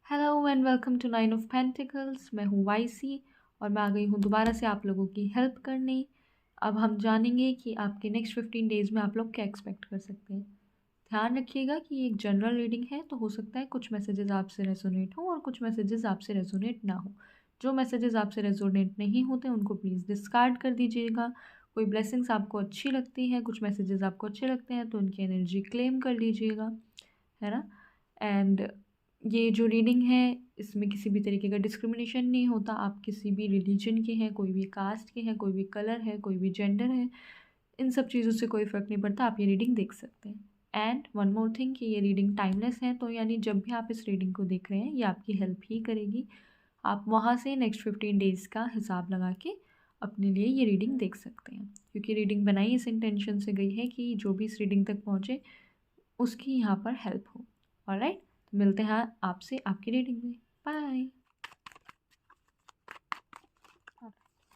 Hello and welcome to nine of pentacles. मैं हूँ YC और मैं आ गई हूँ दोबारा से आप लोगों की हेल्प करने। अब हम जानेंगे कि आपके नेक्स्ट 15 डेज़ में आप लोग क्या एक्सपेक्ट कर सकते हैं। ध्यान रखिएगा कि ये एक जनरल रीडिंग है, तो हो सकता है कुछ मैसेजेस आपसे रेजोनेट हो और कुछ मैसेजेस आपसे रेजोनेट ना हो। जो मैसेजेस आपसे रेजोनेट नहीं होते उनको प्लीज़ डिस्कार्ड कर दीजिएगा। कोई ब्लेसिंग्स आपको अच्छी लगती हैं, कुछ मैसेजेस आपको अच्छे लगते हैं, तो उनकी एनर्जी क्लेम कर लीजिएगा, है ना। एंड ये जो रीडिंग है, इसमें किसी भी तरीके का डिस्क्रिमिनेशन नहीं होता। आप किसी भी रिलीजन के हैं, कोई भी कास्ट के हैं, कोई भी कलर है, कोई भी जेंडर है, इन सब चीज़ों से कोई फ़र्क नहीं पड़ता। आप ये रीडिंग देख सकते हैं। एंड वन मोर थिंग कि ये रीडिंग टाइमलेस है, तो यानी जब भी आप इस रीडिंग को देख रहे हैं ये आपकी हेल्प ही करेगी। आप वहाँ से नेक्स्ट 15 डेज़ का हिसाब लगा के अपने लिए ये रीडिंग देख सकते हैं, क्योंकि रीडिंग बनाई इस इंटेंशन से गई है कि जो भी इस रीडिंग तक पहुँचे उसकी यहाँ पर हेल्प हो। ऑलराइट, तो मिलते हैं आपसे आपकी रीडिंग में। बाय।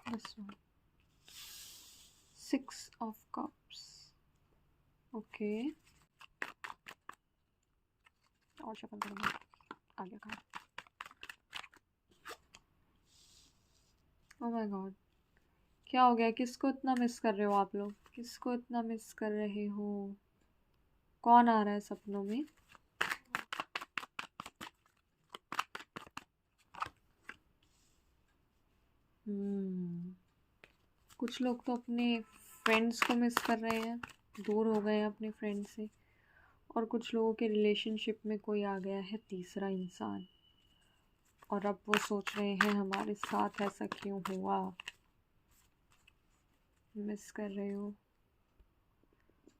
बस 6 ऑफ कप्स। ओके, और शफल करूँगा। आ गया कार्ड। ओह माय गॉड, क्या हो गया? किसको इतना मिस कर रहे हो आप लोग? किसको इतना मिस कर रहे हो? कौन आ रहा है सपनों में? कुछ लोग तो अपने फ्रेंड्स को मिस कर रहे हैं, दूर हो गए हैं अपने फ्रेंड से। और कुछ लोगों के रिलेशनशिप में कोई आ गया है तीसरा इंसान, और अब वो सोच रहे हैं हमारे साथ ऐसा क्यों हुआ। मिस कर रहे हो।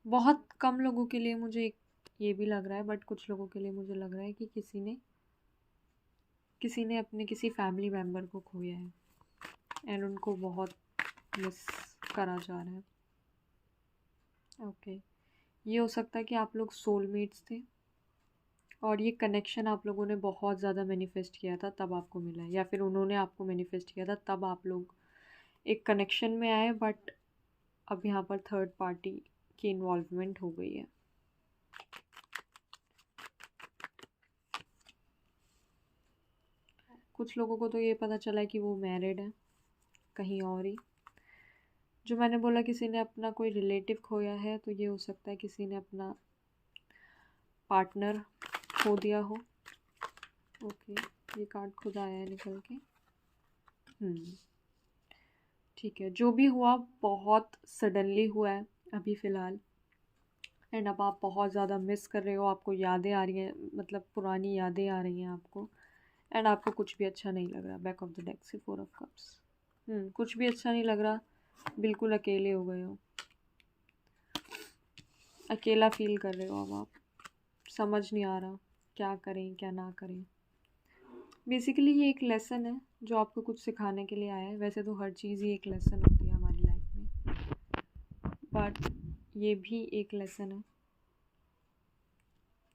बहुत कम लोगों के लिए मुझे ये भी लग रहा है, बट कुछ लोगों के लिए मुझे लग रहा है कि किसी ने अपने किसी फैमिली मेम्बर को खोया है एंड उनको बहुत मिस करा जा रहा है। ओके, ये हो सकता है कि आप लोग सोलमेट्स थे और ये कनेक्शन आप लोगों ने बहुत ज़्यादा मैनिफेस्ट किया था तब आपको मिला है, या फिर उन्होंने आपको मैनिफेस्ट किया था तब आप लोग एक कनेक्शन में आए। बट अब यहाँ पर थर्ड पार्टी की इन्वॉल्वमेंट हो गई है। कुछ लोगों को तो ये पता चला है कि वो मैरिड है कहीं और ही। जो मैंने बोला किसी ने अपना कोई रिलेटिव खोया है, तो ये हो सकता है किसी ने अपना पार्टनर खो दिया हो। ओके, ये कार्ड खुद आया है निकल के। ठीक है, जो भी हुआ बहुत सडनली हुआ है अभी फ़िलहाल। एंड अब आप बहुत ज़्यादा मिस कर रहे हो, आपको यादें आ रही हैं, मतलब पुरानी यादें आ रही हैं आपको। एंड आपको कुछ भी अच्छा नहीं लग रहा। बैक ऑफ द डेक से 4 ऑफ कप्स। कुछ भी अच्छा नहीं लग रहा, बिल्कुल अकेले हो गए हो, अकेला फील कर रहे हो। अब आप समझ नहीं आ रहा क्या करें क्या ना करें। बेसिकली ये एक लेसन है जो आपको कुछ सिखाने के लिए आया है। वैसे तो हर चीज़ ही एक लेसन होती है हमारी लाइफ में, बट ये भी एक लेसन है।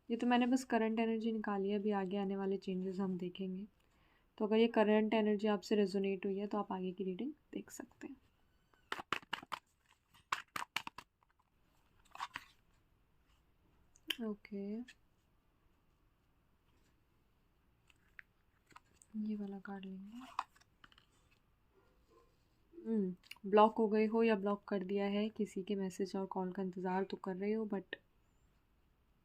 ये तो मैंने बस करंट एनर्जी निकाली है, अभी आगे आने वाले चेंजेस हम देखेंगे। तो अगर ये करंट एनर्जी आपसे रेजोनेट हुई है तो आप आगे की रीडिंग देख सकते हैं। ओके, ये वाला कार्ड लेंगे। ब्लॉक हो गए हो या ब्लॉक कर दिया है, किसी के मैसेज और कॉल का इंतज़ार तो कर रहे हो, बट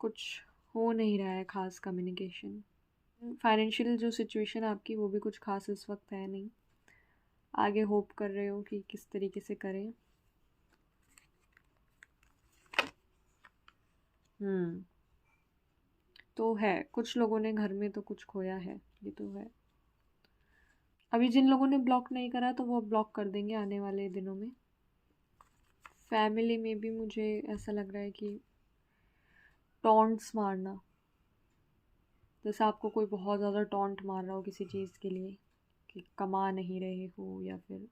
कुछ हो नहीं रहा है खास कम्युनिकेशन। फाइनेंशियल जो सिचुएशन है आपकी वो भी कुछ खास इस वक्त है नहीं। आगे होप कर रहे हो कि किस तरीके से करें। तो है, कुछ लोगों ने घर में तो कुछ खोया है, ये तो है। अभी जिन लोगों ने ब्लॉक नहीं करा तो वो ब्लॉक कर देंगे आने वाले दिनों में। फैमिली में भी मुझे ऐसा लग रहा है कि टॉन्ट्स मारना, जैसे आपको कोई बहुत ज़्यादा टॉन्ट मार रहा हो किसी चीज़ के लिए कि कमा नहीं रहे हो, या फिर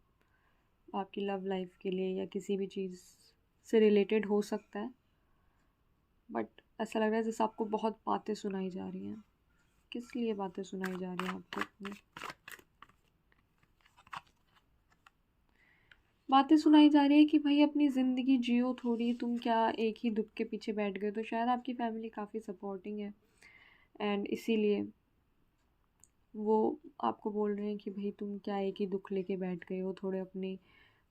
आपकी लव लाइफ के लिए, या किसी भी चीज़ से रिलेटेड हो सकता है। बट ऐसा लग रहा है जैसे आपको बहुत बातें सुनाई जा रही हैं। किस लिए बातें सुनाई जा रही हैं आपको अपनी? बातें सुनाई जा रही है कि भाई अपनी ज़िंदगी जियो थोड़ी, तुम क्या एक ही दुख के पीछे बैठ गए। तो शायद आपकी फैमिली काफ़ी सपोर्टिंग है एंड इसीलिए वो आपको बोल रहे हैं कि भाई तुम क्या एक ही दुख लेके बैठ गए हो, थोड़े अपने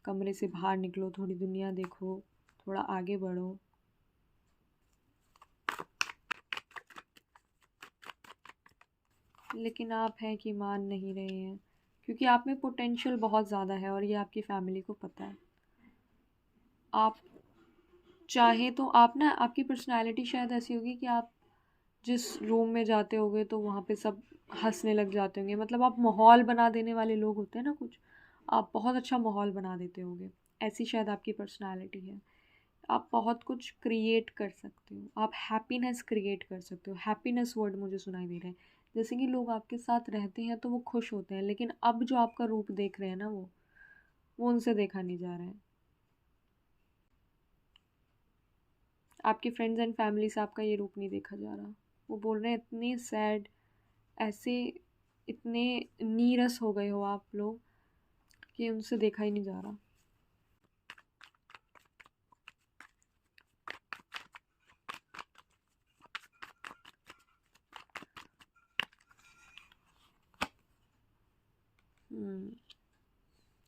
कमरे से बाहर निकलो, थोड़ी दुनिया देखो, थोड़ा आगे बढ़ो। लेकिन आप हैं कि मान नहीं रहे हैं, क्योंकि आप में पोटेंशियल बहुत ज़्यादा है और ये आपकी फैमिली को पता है। आप चाहे तो आप ना, आपकी पर्सनैलिटी शायद ऐसी होगी कि आप जिस रूम में जाते होगे तो वहाँ पे सब हंसने लग जाते होंगे, मतलब आप माहौल बना देने वाले लोग होते हैं ना कुछ, आप बहुत अच्छा माहौल बना देते होगे। ऐसी शायद आपकी पर्सनैलिटी है। आप बहुत कुछ क्रिएट कर सकते हो, आप हैप्पीनेस क्रिएट कर सकते हो। हैप्पीनेस वर्ड मुझे सुनाई दे रहा है, जैसे कि लोग आपके साथ रहते हैं तो वो खुश होते हैं, लेकिन अब जो आपका रूप देख रहे हैं ना, वो उनसे देखा नहीं जा रहा है। आपके फ्रेंड्स एंड फैमिली से आपका ये रूप नहीं देखा जा रहा। वो बोल रहे हैं इतने सैड, ऐसे इतने नीरस हो गए हो आप लोग कि उनसे देखा ही नहीं जा रहा।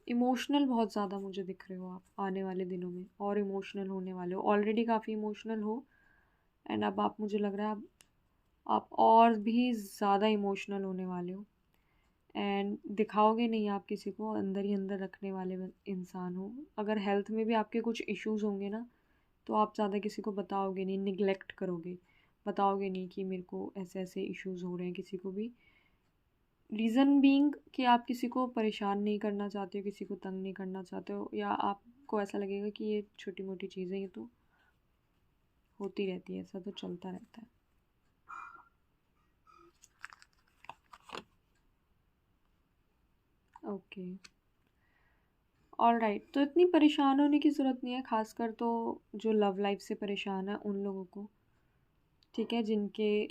इमोशनल बहुत ज़्यादा मुझे दिख रहे हो आप आने वाले दिनों में, और इमोशनल होने वाले हो, ऑलरेडी काफ़ी इमोशनल हो। एंड अब आप, मुझे लग रहा है आप और भी ज़्यादा इमोशनल होने वाले हो। एंड दिखाओगे नहीं आप किसी को, अंदर ही अंदर रखने वाले इंसान हो। अगर हेल्थ में भी आपके कुछ इश्यूज होंगे ना, तो आप ज़्यादा किसी को बताओगे नहीं, निगलेक्ट करोगे, बताओगे नहीं कि मेरे को ऐसे ऐसे इश्यूज हो रहे हैं किसी को भी। रीज़न बीइंग कि आप किसी को परेशान नहीं करना चाहते हो, किसी को तंग नहीं करना चाहते हो, या आपको ऐसा लगेगा कि ये छोटी मोटी चीज़ें, ये तो होती रहती है, ऐसा तो चलता रहता है। Okay, alright. तो इतनी परेशान होने की ज़रूरत नहीं है, खासकर तो जो लव लाइफ से परेशान है उन लोगों को, ठीक है, जिनके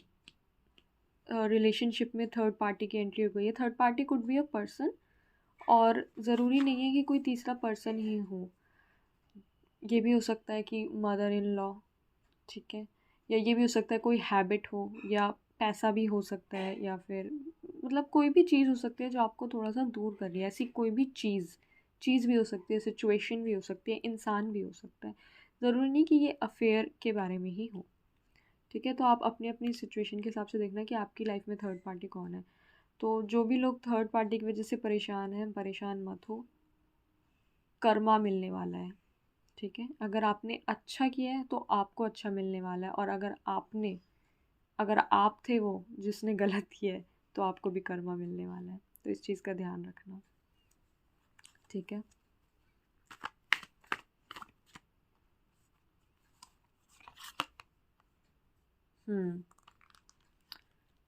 रिलेशनशिप में थर्ड पार्टी की एंट्री हो गई है। Third party could be a person, और ज़रूरी नहीं है कि कोई तीसरा पर्सन ही हो। ये भी हो सकता है कि मदर इन लॉ, ठीक है, या ये भी हो सकता है कोई हैबिट हो, या पैसा भी हो सकता है, या फिर मतलब कोई भी चीज़ हो सकती है जो आपको थोड़ा सा दूर कर रही है। ऐसी कोई भी चीज़ भी हो सकती है, सिचुएशन भी हो सकती है, इंसान भी हो सकता है। ज़रूरी नहीं कि ये अफेयर के बारे में ही हो, ठीक है। तो आप अपनी अपनी सिचुएशन के हिसाब से देखना कि आपकी लाइफ में थर्ड पार्टी कौन है। तो जो भी लोग थर्ड पार्टी की वजह से परेशान हैं, परेशान मत हो, कर्मा मिलने वाला है, ठीक है। अगर आपने अच्छा किया है तो आपको अच्छा मिलने वाला है, और अगर आप थे वो जिसने गलत किया है, तो आपको भी कर्मा मिलने वाला है। तो इस चीज़ का ध्यान रखना, ठीक है। हम्म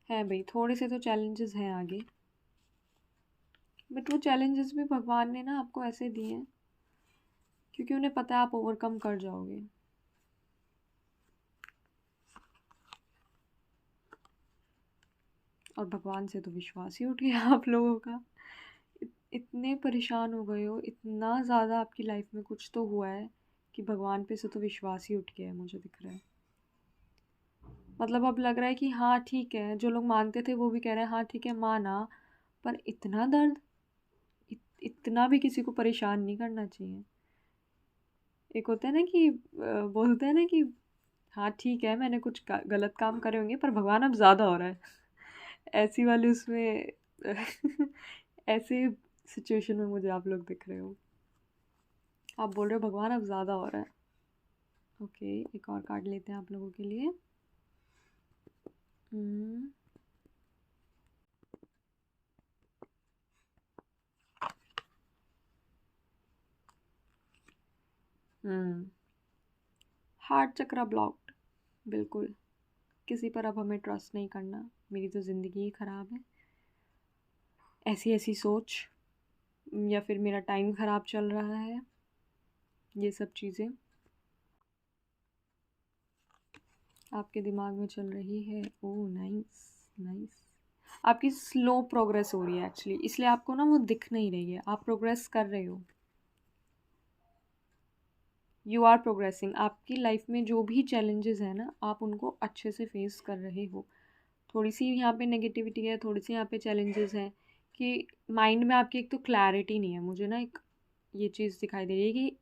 है भाई, थोड़े से तो चैलेंजेस हैं आगे, बट वो चैलेंजेस भी भगवान ने ना आपको ऐसे दिए हैं क्योंकि उन्हें पता है आप ओवरकम कर जाओगे। और भगवान से तो विश्वास ही उठ गया आप लोगों का। इतने परेशान हो गए हो, इतना ज़्यादा आपकी लाइफ में कुछ तो हुआ है कि भगवान पे से तो विश्वास ही उठ गया है, मुझे दिख रहा है। मतलब अब लग रहा है कि हाँ ठीक है, जो लोग मानते थे वो भी कह रहे हैं हाँ ठीक है माना, पर इतना दर्द, इतना भी किसी को परेशान नहीं करना चाहिए। एक होता है ना कि बोलते हैं ना कि हाँ ठीक है, मैंने कुछ गलत काम करे होंगे पर भगवान अब ज़्यादा हो रहा है। ऐसी वाली उसमें ऐसे सिचुएशन में मुझे आप लोग दिख रहे हो। आप बोल रहे हो भगवान अब ज़्यादा हो रहा है। ओके, एक और कार्ड लेते हैं आप लोगों के लिए। हम्म हम्म हार्ट चक्रा ब्लॉक्ड, बिल्कुल। किसी पर अब हमें ट्रस्ट नहीं करना, मेरी तो ज़िंदगी ही ख़राब है, ऐसी ऐसी सोच, या फिर मेरा टाइम ख़राब चल रहा है, ये सब चीज़ें आपके दिमाग में चल रही है। Oh nice, nice. आपकी स्लो प्रोग्रेस हो रही है एक्चुअली, इसलिए आपको ना वो दिख नहीं रही है, आप प्रोग्रेस कर रहे हो, यू आर प्रोग्रेसिंग। आपकी लाइफ में जो भी चैलेंजेस हैं ना, आप उनको अच्छे से फेस कर रहे हो। थोड़ी सी यहाँ पे नेगेटिविटी है, थोड़ी सी यहाँ पे चैलेंजेस हैं कि माइंड में आपकी एक तो क्लैरिटी नहीं है। मुझे ना एक ये चीज़ दिखाई दे रही है कि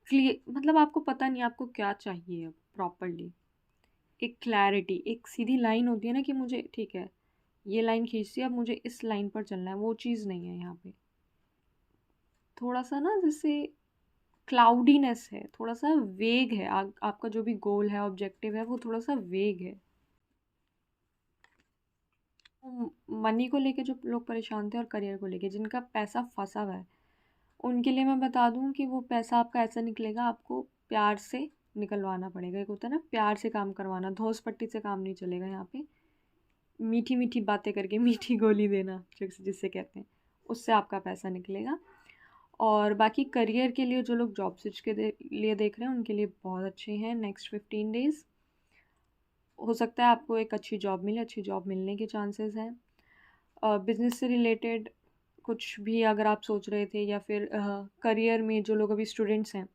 क्लियर, मतलब आपको पता नहीं आपको क्या चाहिए अब प्रॉपरली। एक क्लैरिटी, एक सीधी लाइन होती है ना कि मुझे ठीक है ये लाइन खींचती है, अब मुझे इस लाइन पर चलना है, वो चीज़ नहीं है यहाँ पे। थोड़ा सा ना जैसे क्लाउडीनेस है, थोड़ा सा वेग है। आपका जो भी गोल है, ऑब्जेक्टिव है, वो थोड़ा सा वेग है। मनी को लेके जो लोग परेशान थे और करियर को लेके जिनका पैसा फंसा हुआ है, उनके लिए मैं बता दूं कि वो पैसा आपका ऐसा निकलेगा, आपको प्यार से निकलवाना पड़ेगा। एक होता है ना प्यार से काम करवाना, धौस पट्टी से काम नहीं चलेगा यहाँ पे। मीठी मीठी बातें करके मीठी गोली देना जिससे कहते हैं, उससे आपका पैसा निकलेगा। और बाकी करियर के लिए जो लोग जॉब स्विच के लिए देख रहे हैं, उनके लिए बहुत अच्छे हैं नेक्स्ट 15 डेज़। हो सकता है आपको एक अच्छी जॉब मिले, अच्छी जॉब मिलने के चांसेस हैं। बिजनेस से रिलेटेड कुछ भी अगर आप सोच रहे थे, या फिर करियर में जो लोग अभी स्टूडेंट्स हैं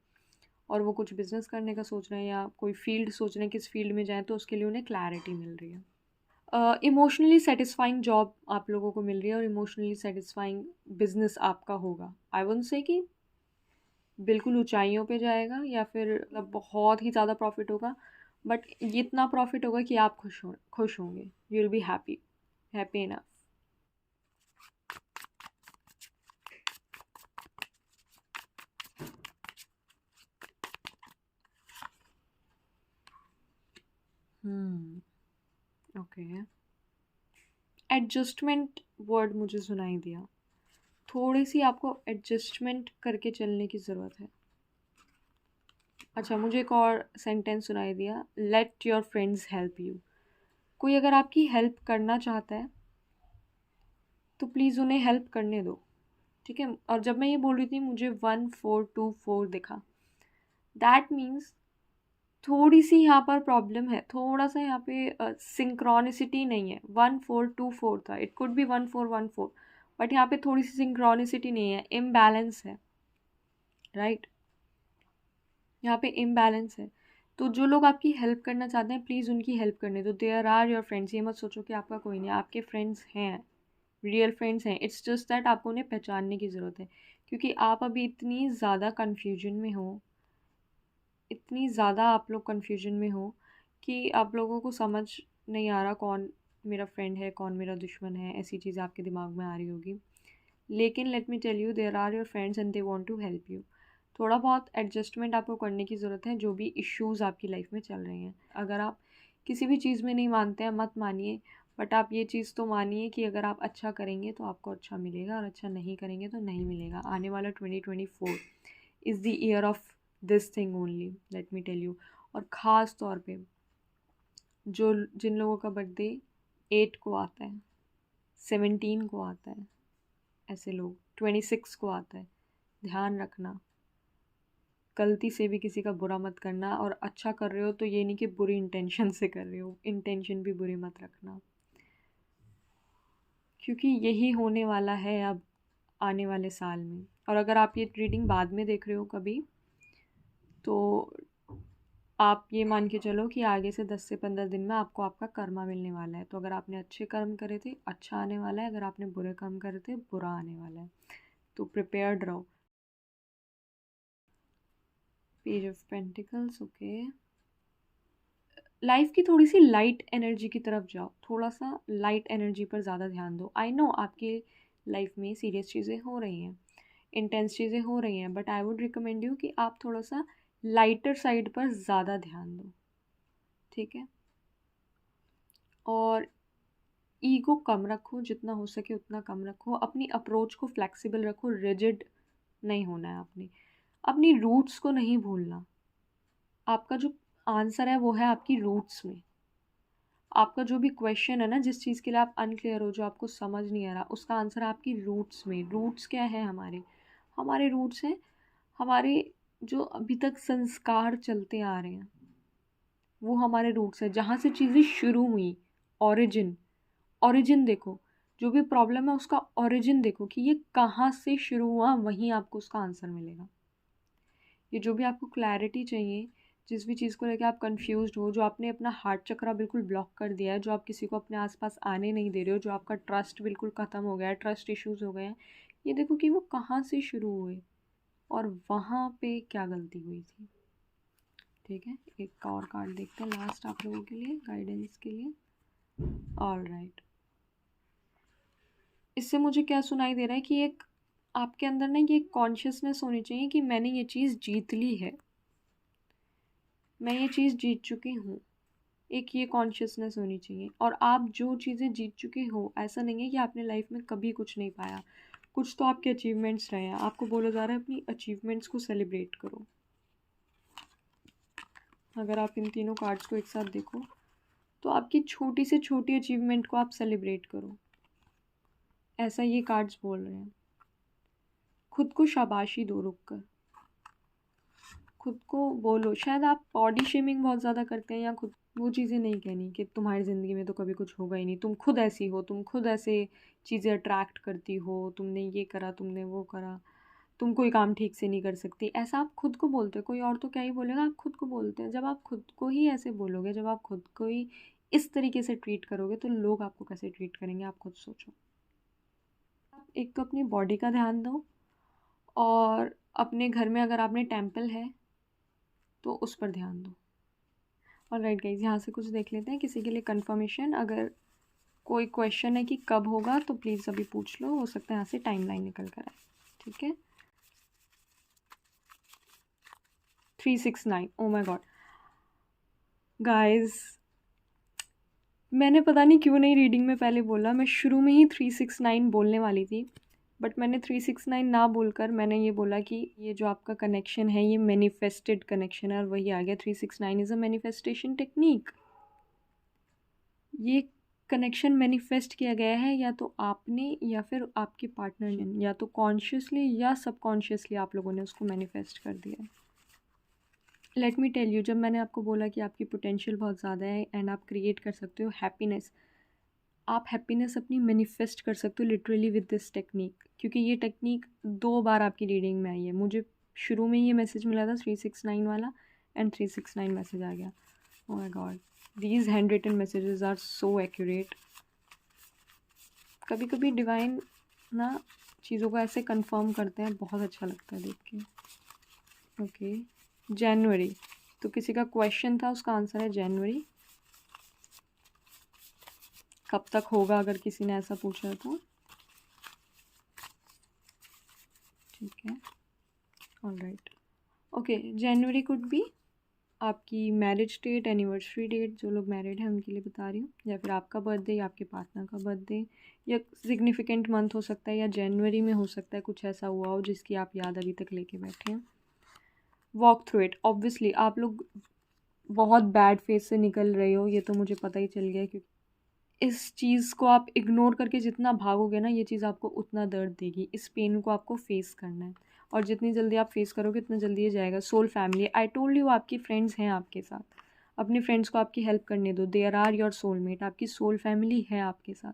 और वो कुछ बिज़नेस करने का सोच रहे हैं या कोई फील्ड सोच रहे हैं किस फील्ड में जाएं, तो उसके लिए उन्हें क्लैरिटी मिल रही है। इमोशनली सेटिस्फाइंग जॉब आप लोगों को मिल रही है और इमोशनली सेटिस्फाइंग बिजनेस आपका होगा। आई वोंट से कि बिल्कुल ऊंचाइयों पे जाएगा या फिर मतलब बहुत ही ज़्यादा प्रॉफिट होगा, बट ये इतना प्रॉफिट होगा कि आप खुश होंगे। You will be happy, happy enough. Okay, adjustment word मुझे सुनाई दिया। थोड़ी सी आपको एडजस्टमेंट करके चलने की ज़रूरत है। अच्छा, मुझे एक और सेंटेंस सुनाई दिया, let your friends help you. कोई अगर आपकी हेल्प करना चाहता है तो प्लीज़ उन्हें हेल्प करने दो, ठीक है। और जब मैं ये बोल रही थी मुझे 1424 दिखा, दैट मीन्स थोड़ी सी यहाँ पर प्रॉब्लम है, थोड़ा सा यहाँ पे सिंक्रोनिसिटी नहीं है। 1424 था, इट कुड बी 1414, बट यहाँ पे थोड़ी सी सिंक्रोनिसिटी नहीं है, इम्बैलेंस है, राइट। यहाँ पे इम्बैलेंस है। तो जो लोग आपकी हेल्प करना चाहते हैं प्लीज़ उनकी हेल्प करने दो। देयर आर योर फ्रेंड्स, ये मत सोचो कि आपका कोई नहीं, आपके फ्रेंड्स हैं, रियल फ्रेंड्स हैं। इट्स जस्ट दैट आपको उन्हें पहचानने की ज़रूरत है, क्योंकि आप अभी इतनी ज़्यादा कन्फ्यूजन में हो, इतनी ज़्यादा आप लोग कन्फ्यूजन में हो कि आप लोगों को समझ नहीं आ रहा कौन मेरा फ्रेंड है कौन मेरा दुश्मन है। ऐसी चीज़ आपके दिमाग में आ रही होगी, लेकिन let me tell you there are your friends and they want to help you. थोड़ा बहुत एडजस्टमेंट आपको करने की ज़रूरत है जो भी इश्यूज़ आपकी लाइफ में चल रहे हैं। अगर आप किसी भी चीज़ में नहीं मानते हैं मत मानिए, बट आप ये चीज़ तो मानिए कि अगर आप अच्छा करेंगे तो आपको अच्छा मिलेगा और अच्छा नहीं करेंगे तो नहीं मिलेगा। आने वाला 2024 is the year of this thing only, let me tell you. और ख़ास तौर पे जो जिन लोगों का बर्थडे 8 को आता है, 17 को आता है, ऐसे लोग 26 को आता है, ध्यान रखना गलती से भी किसी का बुरा मत करना। और अच्छा कर रहे हो तो ये नहीं कि बुरी इंटेंशन से कर रहे हो, इंटेंशन भी बुरी मत रखना, क्योंकि यही होने वाला है अब आने वाले साल में। और अगर आप ये रीडिंग बाद में देख रहे हो कभी, तो आप ये मान के चलो कि आगे से 10 से 15 दिन में आपको आपका कर्मा मिलने वाला है। तो अगर आपने अच्छे कर्म करे थे अच्छा आने वाला है, अगर आपने बुरे कर्म करे थे बुरा आने वाला है, तो प्रिपेयर्ड रहो। Page of pentacles, okay. Life की थोड़ी सी लाइट एनर्जी की तरफ जाओ, थोड़ा सा लाइट एनर्जी पर ज़्यादा ध्यान दो। आई नो आपकी लाइफ में सीरियस चीज़ें हो रही हैं, इंटेंस चीज़ें हो रही हैं, but I would recommend you कि आप थोड़ा सा लाइटर साइड पर ज़्यादा ध्यान दो, ठीक है। और ईगो कम रखो, जितना हो सके उतना कम रखो। अपनी अप्रोच को फ्लेक्सिबल रखो, रिजिड नहीं होना है। अपनी रूट्स को नहीं भूलना। आपका जो आंसर है वो है आपकी रूट्स में। आपका जो भी क्वेश्चन है ना, जिस चीज़ के लिए आप अनक्लियर हो, जो आपको समझ नहीं आ रहा, उसका आंसर है आपकी रूट्स में। रूट्स क्या है हमारे? हमारे रूट्स हैं हमारे जो अभी तक संस्कार चलते आ रहे हैं, वो हमारे रूट्स है, जहाँ से चीज़ें शुरू हुई। ओरिजिन, ओरिजिन देखो, जो भी प्रॉब्लम है उसका ओरिजिन देखो कि ये कहाँ से शुरू हुआ, वहीं आपको उसका आंसर मिलेगा। ये जो भी आपको क्लैरिटी चाहिए, जिस भी चीज़ को लेकर आप कंफ्यूज्ड हो, जो आपने अपना हार्ट चक्रा बिल्कुल ब्लॉक कर दिया है, जो आप किसी को अपने आसपास आने नहीं दे रहे हो, जो आपका ट्रस्ट बिल्कुल ख़त्म हो गया है, ट्रस्ट इश्यूज़ हो गए हैं, ये देखो कि वो कहाँ से शुरू हुए और वहाँ पे क्या गलती हुई थी। ठीक है, एक और कार्ड देखते हैं लास्ट आप लोगों के लिए गाइडेंस के लिए। ऑल राइट, इससे मुझे क्या सुनाई दे रहा है कि एक आपके अंदर ना ये कॉन्शियसनेस होनी चाहिए कि मैंने ये चीज़ जीत ली है, मैं ये चीज़ जीत चुकी हूँ। एक ये कॉन्शियसनेस होनी चाहिए। और आप जो चीज़ें जीत चुके हो, ऐसा नहीं है कि आपने लाइफ में कभी कुछ नहीं पाया, कुछ तो आपके अचीवमेंट्स रहे हैं। आपको बोला जा रहा है अपनी अचीवमेंट्स को सेलिब्रेट करो। अगर आप इन तीनों कार्ड्स को एक साथ देखो तो आपकी छोटी से छोटी अचीवमेंट को आप सेलिब्रेट करो, ऐसा ये कार्ड्स बोल रहे हैं। खुद को शाबाशी दो, रुक कर खुद को बोलो। शायद आप बॉडी शेमिंग बहुत ज़्यादा करते हैं, या खुद वो चीज़ें नहीं कहनी कि तुम्हारी ज़िंदगी में तो कभी कुछ होगा ही नहीं, तुम खुद ऐसी हो, तुम खुद ऐसे चीज़ें अट्रैक्ट करती हो, तुमने ये करा, तुमने वो करा, तुम कोई काम ठीक से नहीं कर सकती। ऐसा आप खुद को बोलते हो, कोई और तो क्या ही बोलेगा, आप खुद को बोलते हैं। जब आप खुद को ही ऐसे बोलोगे, जब आप खुद को ही इस तरीके से ट्रीट करोगे, तो लोग आपको कैसे ट्रीट करेंगे, आप खुद सोचो। एक तो अपनी बॉडी का ध्यान दो, और अपने घर में अगर आपने टेम्पल है तो उस पर ध्यान दो। और राइट गाइज, यहाँ से कुछ देख लेते हैं किसी के लिए कंफर्मेशन। अगर कोई क्वेश्चन है कि कब होगा तो प्लीज़ अभी पूछ लो, हो सकता है यहाँ से टाइमलाइन निकल कर आए। ठीक है, 369, ओ माय गॉड गाइज, मैंने पता नहीं क्यों नहीं रीडिंग में पहले बोला। मैं शुरू में ही 369 बोलने वाली थी, बट मैंने 369 ना बोलकर मैंने ये बोला कि ये जो आपका कनेक्शन है ये मैनिफेस्टेड कनेक्शन है, और वही आ गया। 369 इज़ अ मैनिफेस्टेशन टेक्निक। ये कनेक्शन मैनिफेस्ट किया गया है या तो आपने या फिर आपके पार्टनर ने, या तो कॉन्शियसली या सबकॉन्शियसली आप लोगों ने उसको मैनिफेस्ट कर दिया है। लेट मी टेल यू, जब मैंने आपको बोला कि आपकी पोटेंशियल बहुत ज़्यादा है एंड आप क्रिएट कर सकते हो हैप्पीनेस, आप हैप्पीनेस अपनी मैनिफेस्ट कर सकते हो लिटरली विद दिस टेक्निक। क्योंकि ये टेक्निक 2 बार आपकी रीडिंग में आई है। मुझे शुरू में ये मैसेज मिला था 369 वाला, एंड 369 मैसेज आ गया। Oh my god, these hand written messages are so accurate. कभी कभी डिवाइन ना चीज़ों को ऐसे कंफर्म करते हैं, बहुत अच्छा लगता है देख के। ओके, जनवरी, तो किसी का क्वेश्चन था, उसका आंसर है जनवरी। कब तक होगा अगर किसी ने ऐसा पूछा तो। ठीक है, all right, okay, January could be आपकी मैरिज डेट, एनिवर्सरी डेट, जो लोग मैरिड हैं उनके लिए बता रही हूँ, या फिर आपका बर्थडे या आपके पार्टनर का बर्थडे, या सिग्निफिकेंट मंथ हो सकता है, या जनवरी में हो सकता है कुछ ऐसा हुआ हो जिसकी आप याद अभी तक लेके बैठे हैं। Walk through it. ऑब्वियसली आप लोग बहुत बैड फेज से निकल रहे हो, ये तो मुझे पता ही चल गया, क्योंकि इस चीज़ को आप इग्नोर करके जितना भागोगे ना, ये चीज़ आपको उतना दर्द देगी। इस पेन को आपको फेस करना है, और जितनी जल्दी आप फेस करोगे उतना जल्दी ये जाएगा। Soul family, I told you, आपकी फ्रेंड्स हैं आपके साथ। अपने फ्रेंड्स को आपकी हेल्प करने दो, देयर आर योर सोलमेट, आपकी सोल फैमिली है आपके साथ।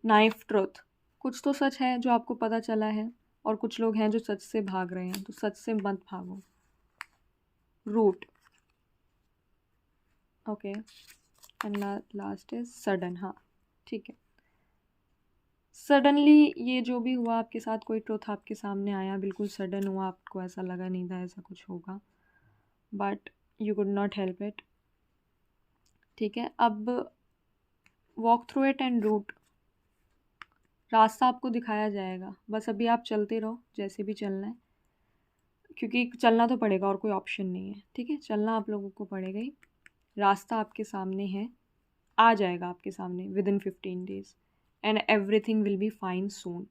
नाइफ ट्रुथ, कुछ तो सच है जो आपको पता चला है, और कुछ लोग हैं जो सच से भाग रहे हैं, तो सच से मत भागो। Route, okay, and last is sudden. हाँ ठीक है, सडनली ये जो भी हुआ आपके साथ, कोई ट्रुथ आपके सामने आया, बिल्कुल सडन हुआ, आपको ऐसा लगा नहीं था ऐसा कुछ होगा, but you could not help it. ठीक है, अब walk through it and route, रास्ता आपको दिखाया जाएगा, बस अभी आप चलते रहो जैसे भी चलना है, क्योंकि चलना तो पड़ेगा और कोई ऑप्शन नहीं है। ठीक है, चलना आप लोगों को पड़ेगा ही, रास्ता आपके सामने है, आ जाएगा आपके सामने with in 15 days, and everything will be fine soon.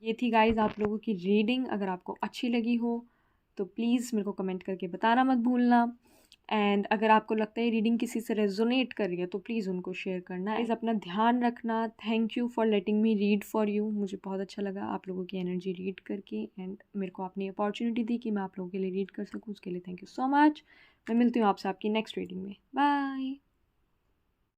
ये थी गाइज आप लोगों की रीडिंग। अगर आपको अच्छी लगी हो तो प्लीज़ मेरे को कमेंट करके बताना मत भूलना, एंड अगर आपको लगता है रीडिंग किसी से रेजोनेट कर रही है तो प्लीज़ उनको शेयर करना। इस अपना ध्यान रखना। Thank you for letting me read for you, मुझे बहुत अच्छा लगा आप लोगों की एनर्जी रीड करके, एंड मेरे को आपने अपॉर्चुनिटी दी कि मैं आप लोगों के लिए रीड कर सकूँ, उसके लिए थैंक यू सो मच। मैं मिलती हूँ आपसे आपकी नेक्स्ट रीडिंग में। बाय।